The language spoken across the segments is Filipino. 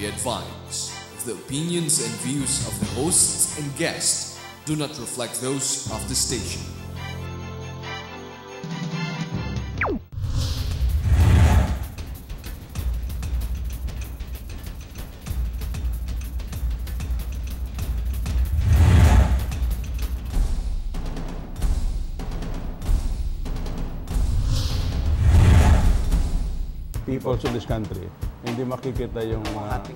Be advised, the opinions and views of the hosts and guests do not reflect those of the station. People of this country, hindi makikita yung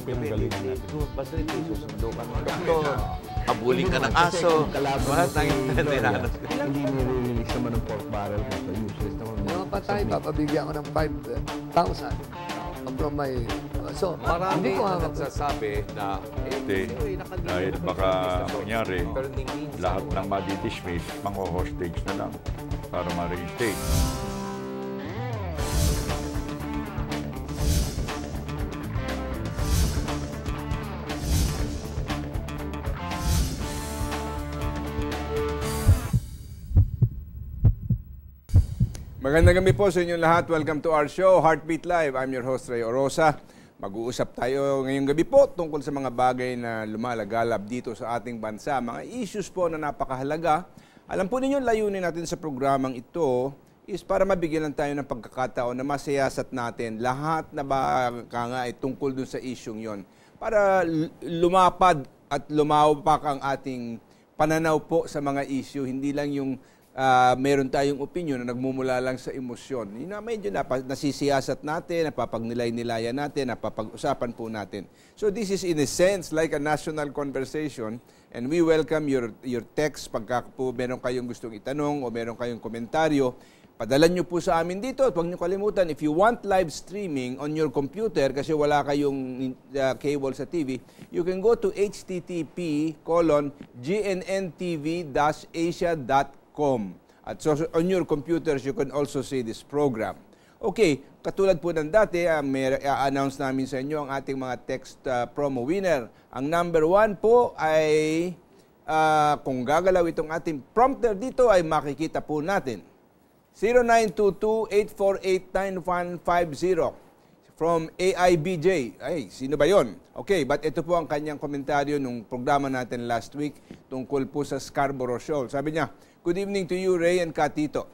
pinanggalingan natin. Basta ito, susundo ka ng doktor, abulin ka ng aso, lahat ng tinanas. Hindi nire-release naman ng pork barrel kasi useless naman. Mga patay, papabigyan ko ng 5,000 from my... So, Marami na nagsasabi na hindi, dahil baka kunyari, lahat ng madidismiss, mga-hostage na lang para ma-reinstate. Magandang gabi po sa inyong lahat. Welcome to our show, Heartbeat Live. I'm your host, Ray Orosa. Mag-uusap tayo ngayong gabi po tungkol sa mga bagay na lumalagalap dito sa ating bansa. Mga issues po na napakahalaga. Alam po ninyo, layunin natin sa programang ito is para mabigyan tayo ng pagkakataon na masiyasat natin lahat na baka nga ay tungkol dun sa isyong yon. Para lumapad at lumawapak ang ating pananaw po sa mga issue. Hindi lang yung meron tayong opinion na nagmumula lang sa emosyon. Yun na medyo nasisiyasat natin, napapagnilay-nilayan natin, napapag-usapan po natin. So this is in a sense like a national conversation, and we welcome your text pagka po meron kayong gustong itanong o meron kayong komentaryo. Padala nyo po sa amin dito at huwag nyo kalimutan, if you want live streaming on your computer kasi wala kayong cable sa TV, you can go to http://gnnTV-asia.com. At so on your computers, you can also see this program. Okay, katulad po ng dati, may announce namin sa inyo ang ating mga text promo winner. Ang number 1 po ay, kung gagalaw itong ating prompter dito, ay makikita po natin. 0922-848-9150 from AIBJ. Ay, sino ba yon? Okay, but ito po ang kanyang komentaryo nung programa natin last week tungkol po sa Scarborough Shoal. Sabi niya, good evening to you, Ray and Katito.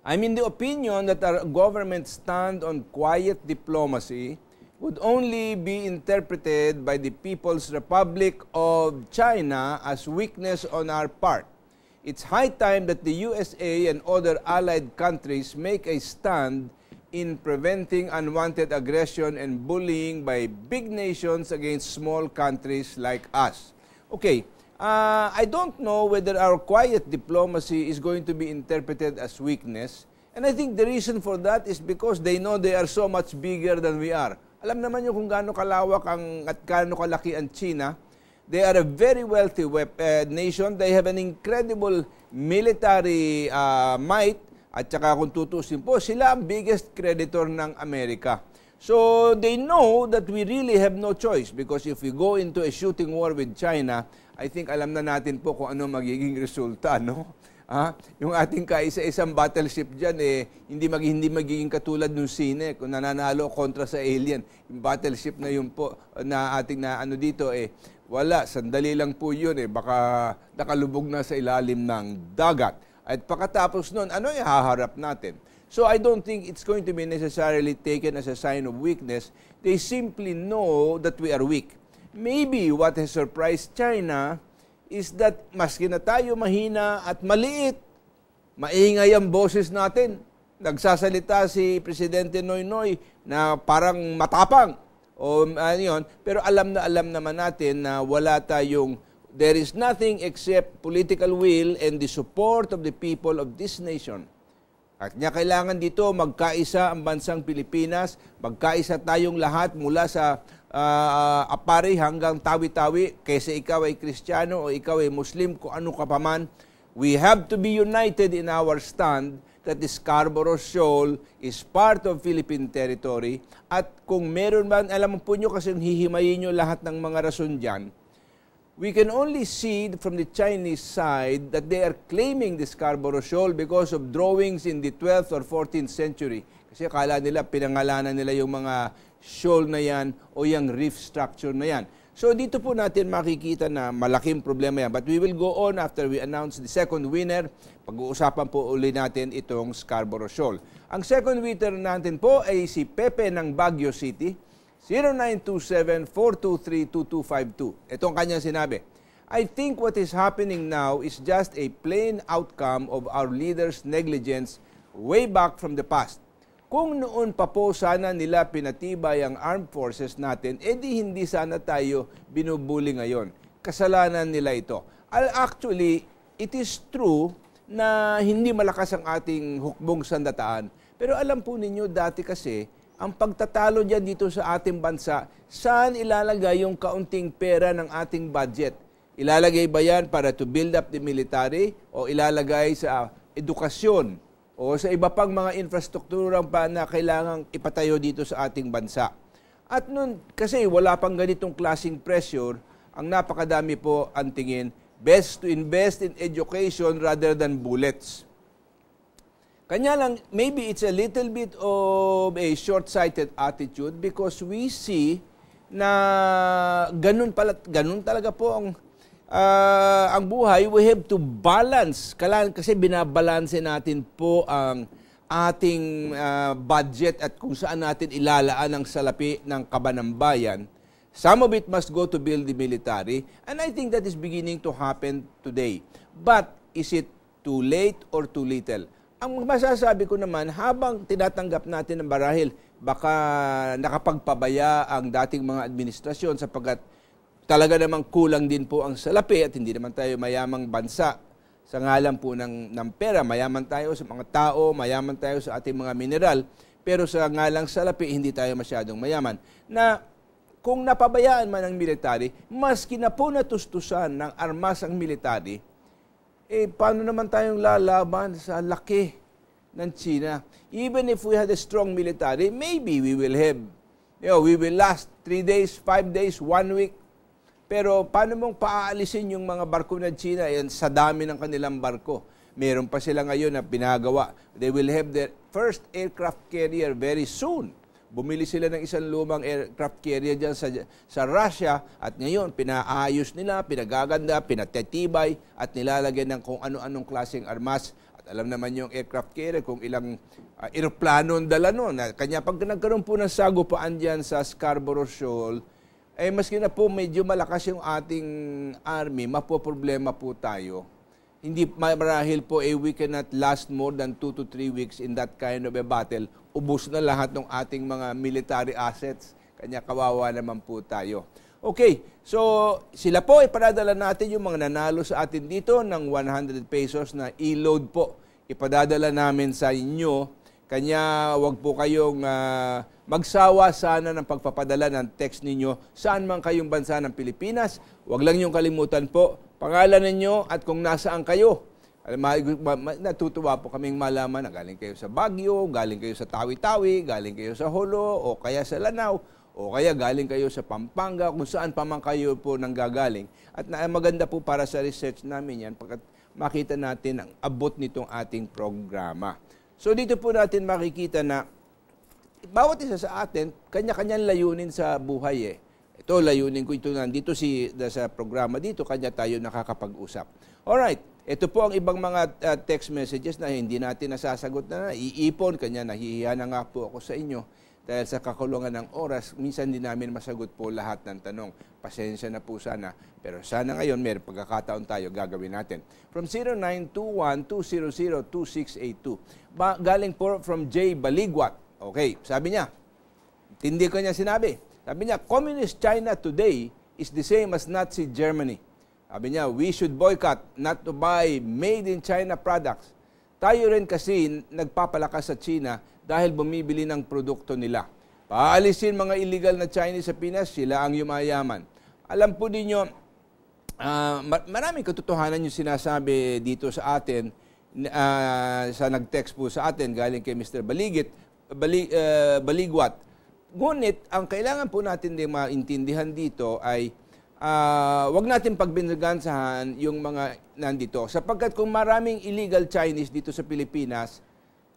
I'm in the opinion that our government stand on quiet diplomacy would only be interpreted by the People's Republic of China as weakness on our part. It's high time that the USA and other allied countries make a stand in preventing unwanted aggression and bullying by big nations against small countries like us. Okay. I don't know whether our quiet diplomacy is going to be interpreted as weakness. And I think the reason for that is because they know they are so much bigger than we are. Alam naman nyo kung gaano kalawak at gaano kalaki ang China. They are a very wealthy nation. They have an incredible military might. At saka kung tutusin po, sila ang biggest creditor ng Amerika. So they know that we really have no choice because if we go into a shooting war with China, I think alam na natin po kung ano magiging resulta, no? Yung ating kaisa-isang battleship dyan, hindi magiging katulad ng sine kung nananalo kontra sa alien. Yung battleship na yun po, na ating dito, wala, sandali lang po yun, baka nakalubog na sa ilalim ng dagat. At pagkatapos nun, ano ihaharap natin? So I don't think it's going to be necessarily taken as a sign of weakness. They simply know that we are weak. Maybe what has surprised China is that maski na tayo mahina at maliit, maingay ang boses natin. Nagsasalita si Presidente Noynoy na parang matapang. Pero alam naman natin na wala tayong, there is nothing except political will and the support of the people of this nation. At niya kailangan dito magkaisa ang bansang Pilipinas, magkaisa tayong lahat mula sa Apari hanggang Tawi-Tawi, kaysa ikaw ay Kristiyano o ikaw ay Muslim, kung ano ka pa man. We have to be united in our stand that the Scarborough Shoal is part of Philippine territory. At kung meron man, alam po nyo kasi hihimayin nyo lahat ng mga rason dyan, we can only see from the Chinese side that they are claiming the Scarborough Shoal because of drawings in the 12th or 14th century. Kasi akala nila, pinangalanan nila yung mga shoal na yan o yung reef structure na yan. So dito po natin makikita na malaking problema yan. But we will go on after we announce the second winner. Pag-uusapan po uli natin itong Scarborough Shoal. Ang second winner natin po ay si Pepe ng Baguio City, 0927-423-2252. Ito ang kanyang sinabi. I think what is happening now is just a plain outcome of our leaders' negligence way back from the past. Kung noon pa po sana nila pinatibay ang armed forces natin, edi hindi sana tayo binubuli ngayon. Kasalanan nila ito. Actually, it is true na hindi malakas ang ating hukbong sandataan. Pero alam po ninyo, dati kasi, ang pagtatalo dyan dito sa ating bansa, saan ilalagay yung kaunting pera ng ating budget? Ilalagay ba yan para to build up the military o ilalagay sa edukasyon o sa iba pang mga infrastrukturang pa na kailangang ipatayo dito sa ating bansa? At nun, kasi wala pang ganitong klaseng pressure, ang napakadami po ang tingin, best to invest in education rather than bullets. Kanya lang, maybe it's a little bit of a short-sighted attitude because we see na ganun talaga po ang buhay. We have to balance. Kasi binabalanse natin po ang ating budget at kung saan natin ilalaan ang salapi ng kaban ng bayan. Some of it must go to build the military. And I think that is beginning to happen today. But is it too late or too little? Ang masasabi ko naman, habang tinatanggap natin ng barahil, baka nakapagpabaya ang dating mga administrasyon sapagkat talaga namang kulang din po ang salapi at hindi naman tayo mayamang bansa sa ngalan po ng pera. Mayaman tayo sa mga tao, mayaman tayo sa ating mga mineral, pero sa ngalang salapi, hindi tayo masyadong mayaman. Na kung napabayaan man ang military, maski na po natustusan ng armas ang military, paano naman tayong lalaban sa laki ng China? Even if we had a strong military, maybe we will have, we will last 3 days, 5 days, 1 week. Pero paano mong paaalisin yung mga barko ng China sa dami ng kanilang barko? Meron pa sila ngayon na pinagawa. They will have their first aircraft carrier very soon. Bumili sila ng isang lumang aircraft carrier dyan sa Russia at ngayon pinaayos nila, pinagaganda, pinatetibay at nilalagyan ng kung ano-anong klaseng armas. At alam naman yung aircraft carrier kung ilang eroplano ang dala nun. Kanya pag nagkaroon po ng sagupaan dyan sa Scarborough Shoal, maski na po medyo malakas yung ating army, mapoproblema po tayo. Hindi marahil po we cannot last more than 2 to 3 weeks in that kind of a battle. Ubus na lahat ng ating mga military assets. Kanya kawawa naman po tayo. Okay, so sila po ipadadala natin yung mga nanalo sa atin dito ng 100 pesos na e-load po. Ipadadala namin sa inyo. Kanya wag po kayong magsawa sana ng pagpapadala ng text ninyo saan man kayong bansa ng Pilipinas. Wag lang yung kalimutan po pangalan ninyo at kung nasaan kayo. Natutuwa po kaming malaman na galing kayo sa Baguio, galing kayo sa Tawi-Tawi, galing kayo sa Holo, o kaya sa Lanao, o kaya galing kayo sa Pampanga, kung saan pa man kayo po nanggagaling. At maganda po para sa research namin yan, pagkat makita natin ang abot nitong ating programa. So dito po natin makikita na bawat isa sa atin, kanya-kanyang layunin sa buhay . Ito, layunin ko ito nandito sa programa dito, kanya tayo nakakapag-usap. Alright, ito po ang ibang mga text messages na hindi natin nasasagot na iipon, kanya nahihiya na nga po ako sa inyo dahil sa kakulungan ng oras, minsan din namin masagot po lahat ng tanong. Pasensya na po sana, pero sana ngayon may pagkakataon tayo gagawin natin. From 0921-200-2682. Galing po from J. Baligwat. Okay, sabi niya, tindi ko niya sinabi. Sabi niya, Communist China today is the same as Nazi Germany. Sabi niya, we should boycott, not to buy made in China products. Tayo rin kasi nagpapalakas sa China dahil bumibili ng produkto nila. Paalisin mga illegal na Chinese sa Pinas, sila ang yumayaman. Alam po ninyo, maraming katotohanan yung sinasabi dito sa atin, sa nag-text po sa atin, galing kay Mr. Baligwat. Ngunit, ang kailangan po natin din maintindihan dito ay wag natin pagbingansahan yung mga nandito. Sapagkat kung maraming illegal Chinese dito sa Pilipinas,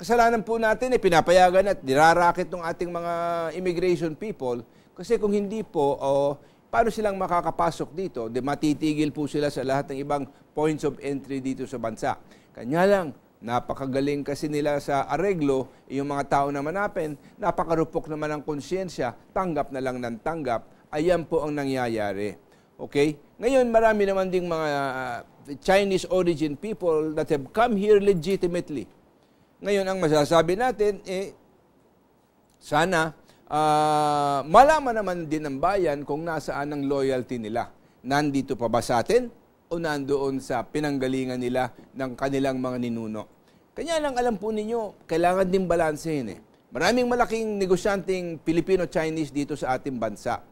kasalanan po natin, pinapayagan at nirarakit ng ating mga immigration people. Kasi kung hindi po, paano silang makakapasok dito? Matitigil po sila sa lahat ng ibang points of entry dito sa bansa. Kanya lang, napakagaling kasi nila sa areglo, yung mga tao naman natin, napakarupok naman ang konsyensya, tanggap na lang ng tanggap, ayan po ang nangyayari. Okay? Ngayon, marami naman ding mga Chinese origin people that have come here legitimately. Ngayon, ang masasabi natin, sana malaman naman din ng bayan kung nasaan ang loyalty nila. Nandito pa ba sa atin o nandoon sa pinanggalingan nila ng kanilang mga ninuno? Kanya lang alam po ninyo, kailangan din balansehin. Maraming malaking negosyanteng Filipino-Chinese dito sa ating bansa.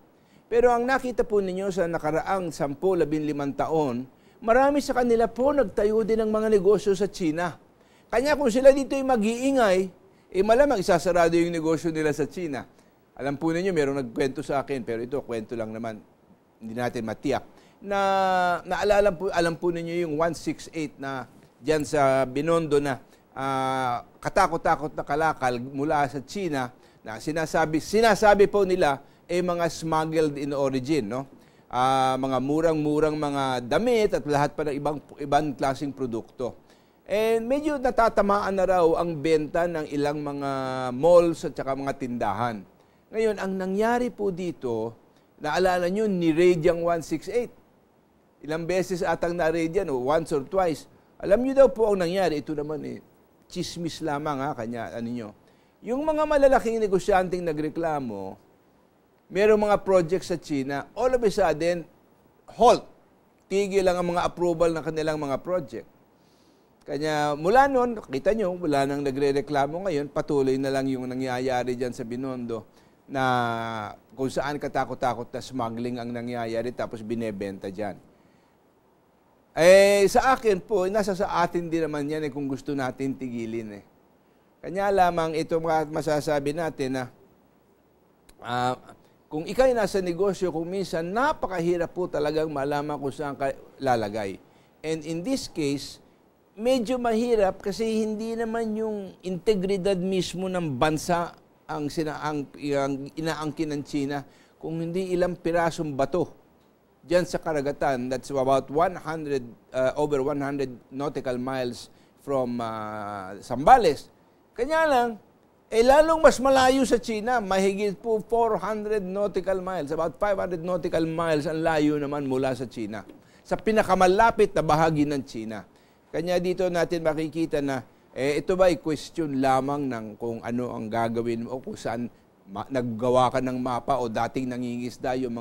Pero ang nakita po ninyo sa nakaraang 10-15 taon, marami sa kanila po nagtayo din ng mga negosyo sa China. Kanya kung sila dito ay mag-iingay, malamang isasarado yung negosyo nila sa China. Alam po ninyo, mayroong nagkwento sa akin, pero ito, kwento lang naman, hindi natin matiyak, alam po ninyo yung 168 na dyan sa Binondo na katakot-takot na kalakal mula sa China na sinasabi po nila mga smuggled in origin, no? Mga murang-murang mga damit at lahat pa ng ibang klaseng produkto. And medyo natatamaan na raw ang benta ng ilang mga malls at saka mga tindahan. Ngayon, ang nangyari po dito, naalala nyo, ni-raid yung 168. Ilang beses atang na-raid yan, once or twice. Alam nyo daw po ang nangyari, ito naman chismis lamang kanya, yung mga malalaking negosyanteng nagreklamo, mayroong mga projects sa China, all of a sudden, halt. Tigil lang ang mga approval ng kanilang mga project. Kanya mula noon, kita nyo, wala nang nagre-reklamo ngayon, patuloy na lang yung nangyayari dyan sa Binondo na kung saan katakot-takot na smuggling ang nangyayari tapos binebenta dyan. Sa akin po, nasa sa atin din naman yan kung gusto natin tigilin. Kanya lamang ito masasabi natin na kung ikay nasa negosyo, kung minsan napakahirap po talagang malaman kung saan ka lalagay. And in this case, medyo mahirap kasi hindi naman yung integridad mismo ng bansa ang inaangkin ng China, kung hindi ilang pirasong bato diyan sa karagatan. That's about over 100 nautical miles from Zambales. Kanya lang, lalong mas malayo sa China, mahigit po 400 nautical miles, about 500 nautical miles ang layo naman mula sa China, sa pinakamalapit na bahagi ng China. Kanya dito natin makikita na ito ba ay question lamang ng kung ano ang gagawin mo o kung saan naggawa ka ng mapa o dating nangingisda yung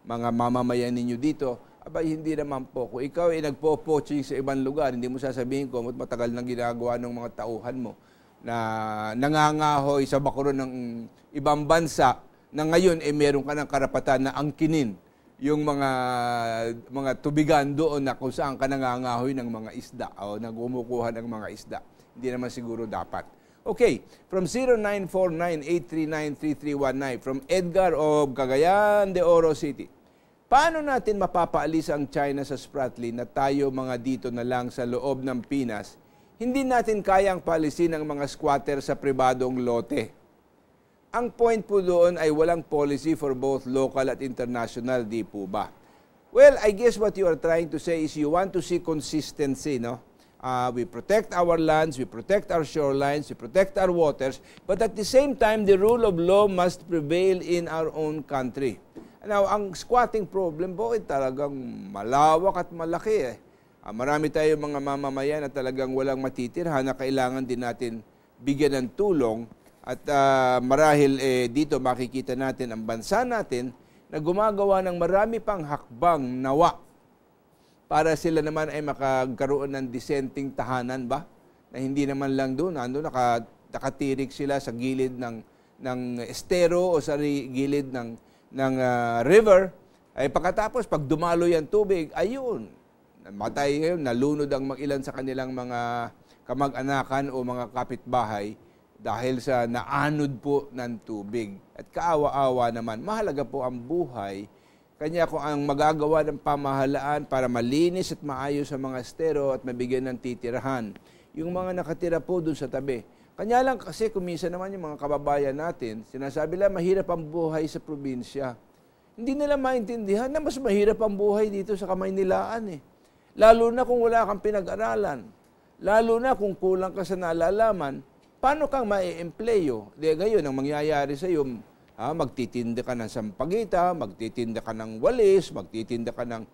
mga mamamayan ninyo dito. Abay, hindi naman po. Kung ikaw ay nagpo-poaching sa ibang lugar, hindi mo sasabihin ko matagal nang ginagawa ng mga tauhan mo na nangangahoy sa bakuran ng ibang bansa na ngayon meron ka ng karapatan na angkinin yung mga tubigan doon na kung saan ka nangangahoy ng mga isda o nagumukuha ng mga isda. Hindi naman siguro dapat. Okay, from 0949-839-3319, from Edgar of Cagayan de Oro City. Paano natin mapapaalis ang China sa Spratly na tayo mga dito na lang sa loob ng Pinas, hindi natin kayang paalisin ang mga squatter sa pribadong lote? Ang point po doon ay walang policy for both local at international, di po ba? Well, I guess what you are trying to say is you want to see consistency, no? We protect our lands, we protect our shorelines, we protect our waters, but at the same time, the rule of law must prevail in our own country. Now, ang squatting problem po ay talagang malawak at malaki. Marami tayong mga mamamayan na talagang walang matitirhan na kailangan din natin bigyan ng tulong. At marahil dito makikita natin ang bansa natin na gumagawa ng marami pang hakbang nawa para sila naman ay makagkaroon ng dissenting tahanan ba? Na hindi naman lang doon, nakatirik sila sa gilid ng estero o sa gilid ng river. Ay pagkatapos, pag dumalo yung tubig, ayun, namatay ngayon, nalunod ang ilan sa kanilang mga kamag-anakan o mga kapitbahay dahil sa naanod po ng tubig. At kaawa-awa naman, mahalaga po ang buhay. Kanya kung ang magagawa ng pamahalaan para malinis at maayos sa mga estero at mabigyan ng titirahan, yung mga nakatira po doon sa tabi, Kanya lang kasi kuminsan naman yung mga kababayan natin, sinasabi lang mahirap ang buhay sa probinsya. Hindi nila maintindihan na mas mahirap ang buhay dito sa Kamaynilaan eh. Lalo na kung wala kang pinag-aralan. Lalo na kung kulang ka sa nalalaman, paano kang mai-empleyo? Di ngayon, ang mangyayari sa iyo, magtitinda ka ng sampagita, magtitinda ka ng walis, magtitinda ka ng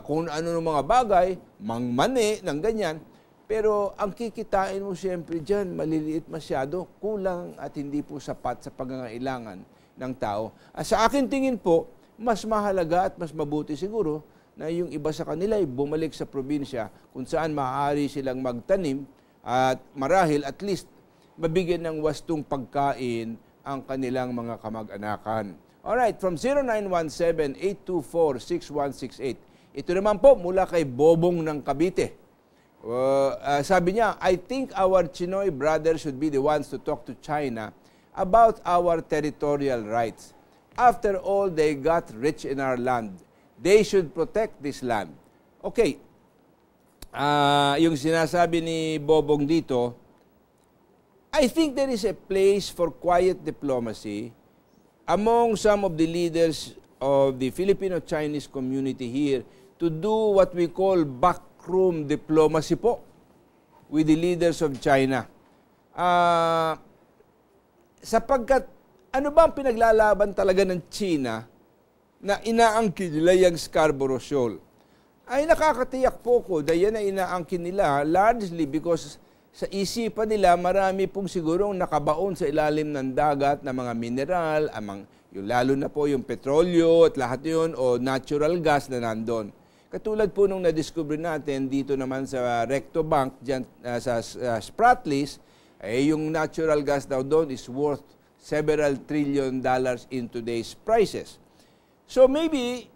kung ano ng mga bagay, mangmani, ng ganyan. Pero ang kikitain mo siyempre dyan, maliliit masyado, kulang at hindi po sapat sa pangangailangan ng tao. Sa akin tingin po, mas mahalaga at mas mabuti siguro na yung iba sa kanila ay bumalik sa probinsya kung saan maaari silang magtanim at marahil at least mabigyan ng wastong pagkain ang kanilang mga kamag-anakan. Alright, from 0917-824-6168. Ito naman po mula kay Bobong ng Cavite. Sabi niya, I think our Chinoy brothers should be the ones to talk to China about our territorial rights. After all, they got rich in our land. They should protect this land. Okay, yung sinasabi ni Bobong dito, I think there is a place for quiet diplomacy among some of the leaders of the Filipino-Chinese community here to do what we call backroom diplomacy po with the leaders of China. Sapagkat ano ba ang pinaglalaban talaga ng China na inaangkin nila yung Scarborough Shoal? Ay nakakatiyak po ko na yan ay inaangkin nila largely because sa isipan nila, marami pong sigurong nakabaon sa ilalim ng dagat na mga mineral, yung lalo na po yung petrolyo at lahat yun, o natural gas na nandun. Katulad po nung na-discover natin dito naman sa Recto Bank, dyan, sa Spratlys, yung natural gas daw doon is worth several $1 trillion in today's prices. So maybe,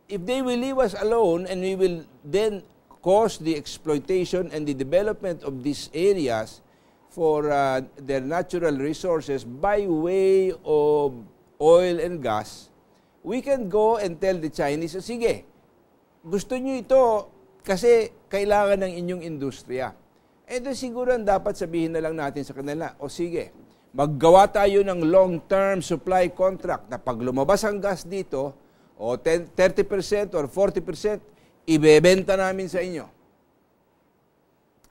if they will leave us alone and we will then cause the exploitation and the development of these areas for their natural resources by way of oil and gas, we can go and tell the Chinese, sige, gusto nyo ito kasi kailangan ng inyong industriya. Ito siguro ang dapat sabihin na lang natin sa kanila, o sige, maggawa tayo ng long-term supply contract na pag lumabas ang gas dito, o 30% or 40%, ibebenta namin sa inyo.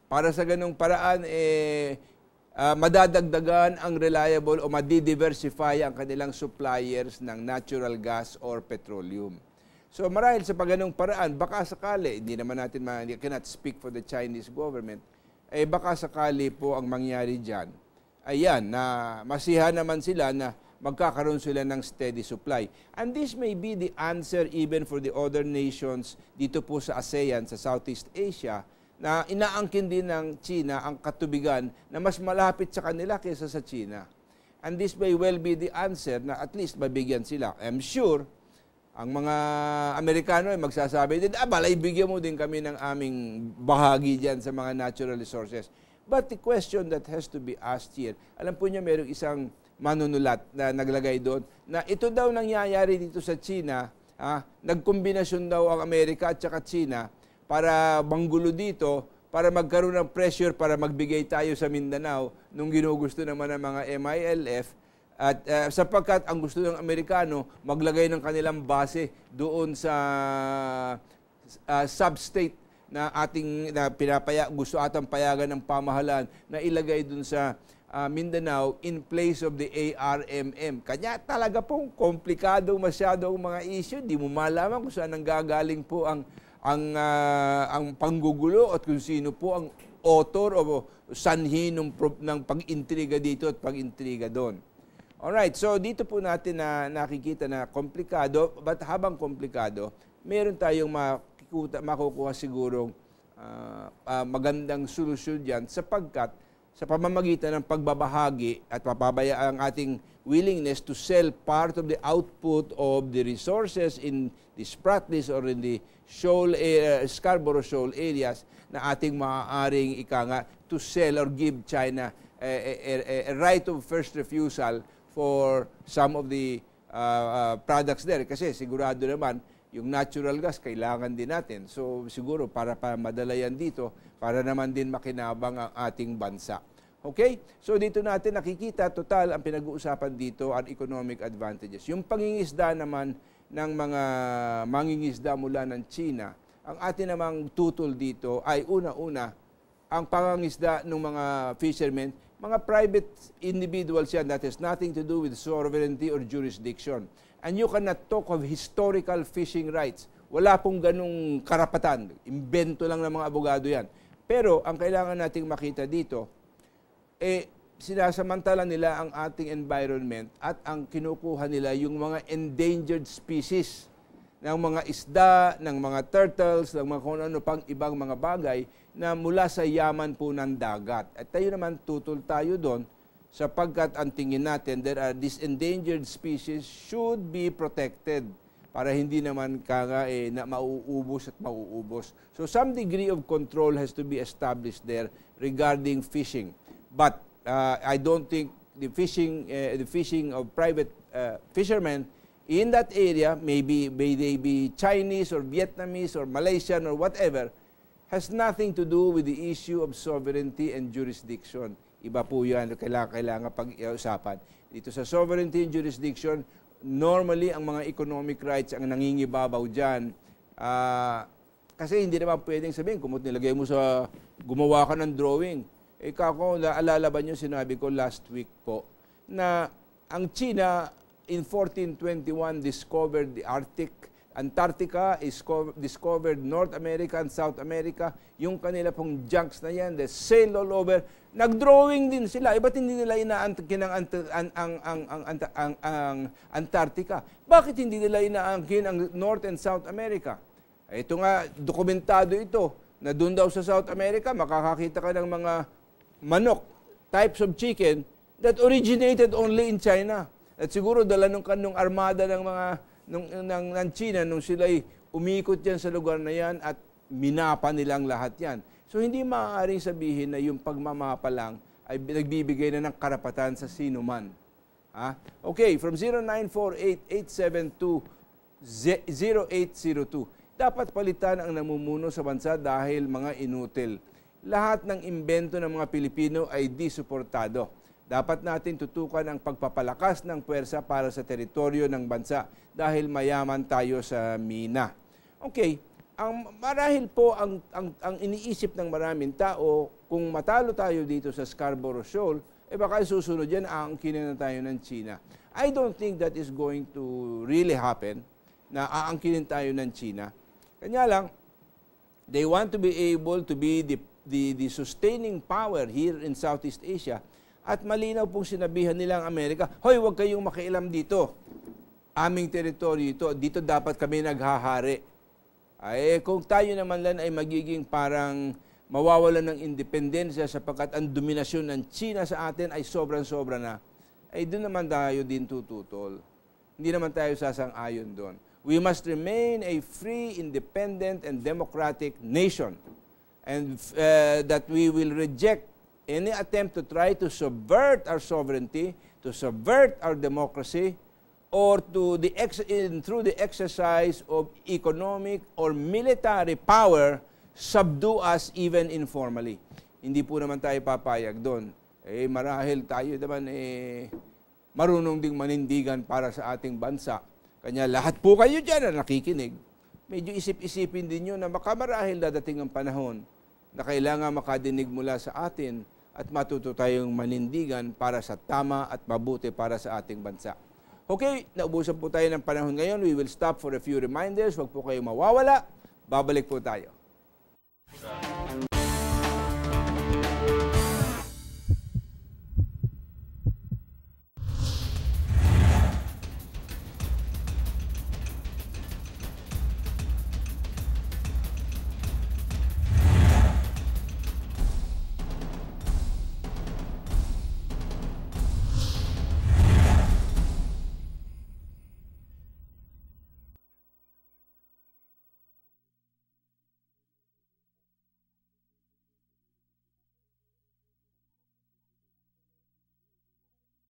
Para sa ganung paraan, madadagdagan ang reliable o madidiversify ang kanilang suppliers ng natural gas or petroleum. So marahil sa pagganong paraan, baka sakali, hindi naman natin, cannot speak for the Chinese government, baka sakali po ang mangyari dyan. Ayan, na masiha naman sila na magkakaroon sila ng steady supply. And this may be the answer even for the other nations dito po sa ASEAN, sa Southeast Asia, na inaangkin din ng China ang katubigan na mas malapit sa kanila kaysa sa China. And this may well be the answer na at least mabigyan sila. I'm sure, ang mga Amerikano ay magsasabi din, balay, bigyan mo din kami ng aming bahagi dyan sa mga natural resources. But the question that has to be asked here, alam po niyo, mayroong isang manunulat na naglagay doon na ito daw nangyayari dito sa China, nagkombinasyon daw ang Amerika at saka China para manggulo dito, para magkaroon ng pressure para magbigay tayo sa Mindanao nung ginugusto naman ng mga MILF at sapagkat ang gusto ng Amerikano maglagay ng kanilang base doon sa substate na gusto atang payagan ng pamahalaan na ilagay doon sa Mindanao in place of the ARMM. Kanya talaga pong komplikado masyado ang mga issue. Di mo malaman kung saan nanggagaling po ang panggugulo at kung sino po ang author o sanhi ng pag-intriga dito at pag-intriga doon. Alright, so dito po natin na nakikita na komplikado, but habang komplikado, meron tayong makukuha sigurong magandang solusyon dyan sapagkat sa pamamagitan ng pagbabahagi at papabaya ang ating willingness to sell part of the output of the resources in the Spratlys or in the Scarborough Shoal areas na ating maaaring to sell or give China a right of first refusal for some of the products there. Kasi sigurado naman, yung natural gas, kailangan din natin. So siguro para madala yan dito, para naman din makinabang ang ating bansa. Okay? So dito natin nakikita, total, ang pinag-uusapan dito are economic advantages. Yung pangingisda naman ng mga mangingisda mula ng China, ang atin namang tutol dito ay una-una, ang pangangisda ng mga fishermen, mga private individuals yan, that has nothing to do with sovereignty or jurisdiction. And you cannot talk of historical fishing rights. Wala pong ganung karapatan. Imbento lang ng mga abogado yan. Pero ang kailangan nating makita dito, sinasamantala nila ang ating environment at ang kinukuha nila yung mga endangered species ng mga isda, ng mga turtles, ng mga kung ano pang ibang mga bagay na mula sa yaman po ng dagat. At tayo naman tutol tayo doon sapagkat ang tingin natin there are these endangered species should be protected para hindi naman na mauubos at mauubos. So some degree of control has to be established there regarding fishing. But I don't think the fishing of private fishermen in that area, may they be Chinese or Vietnamese or Malaysian or whatever, has nothing to do with the issue of sovereignty and jurisdiction. Iba po yan, kailangan pag-usapan. Dito sa sovereignty and jurisdiction, normally ang mga economic rights ang nangingibabaw dyan. Kasi hindi naman pwedeng sabihin, kung nilagay mo sa gumawa ka ng drawing, kako, naalala ba nyo, sinabi ko last week po, na ang China in 1421 discovered the Antarctica, discovered North America and South America, yung kanila pong junks na yan, they sailed all over, nag-drawing din sila. Ba't hindi nila inaangkin ang Antarctica? Bakit hindi nila inaangkin ang North and South America? Ito nga, dokumentado ito, na doon daw sa South America, makakakita ka ng mga manok, types of chicken that originated only in China. At siguro dala nung armada ng mga ng China nung sila'y umikot yan sa lugar na yan at minapa nilang lahat yan. So hindi maaaring sabihin na yung pagmamapa lang ay nagbibigay na ng karapatan sa sino man. Okay, from 0948-872-0802. Dapat palitan ang namumuno sa bansa dahil mga inutil. Lahat ng imbento ng mga Pilipino ay di-suportado. Dapat natin tutukan ang pagpapalakas ng puwersa para sa teritoryo ng bansa dahil mayaman tayo sa mina. Okay, marahil po ang iniisip ng maraming tao, kung matalo tayo dito sa Scarborough Shoal, baka susunod yan, aangkinin na tayo ng China. I don't think that is going to really happen, na aangkinin tayo ng China. Kanya lang, they want to be able to be the sustaining power here in Southeast Asia. At malinaw pong sinabihan nila ang Amerika, hoy, huwag kayong makialam dito. Aming teritoryo ito. Dito dapat kami naghahari. Kung tayo naman lang ay magiging parang mawawalan ng independensya sapagkat ang dominasyon ng China sa atin ay sobrang-sobra na, doon naman tayo din tututol. Hindi naman tayo sasang-ayon doon. We must remain a free, independent, and democratic nation. And that we will reject any attempt to try to subvert our sovereignty, to subvert our democracy, or through the exercise of economic or military power, subdue us even informally. Hindi po naman tayo papayag doon. Marahil tayo naman marunong ding manindigan para sa ating bansa. Kanya lahat po kayo dyan na nakikinig. Medyo isip-isipin din nyo na marahil dadating ang panahon na kailangan makadinig mula sa atin at matuto tayong manindigan para sa tama at mabuti para sa ating bansa. Okay, naubusan po tayo ng panahon ngayon. We will stop for a few reminders. Huwag po kayong mawawala. Babalik po tayo.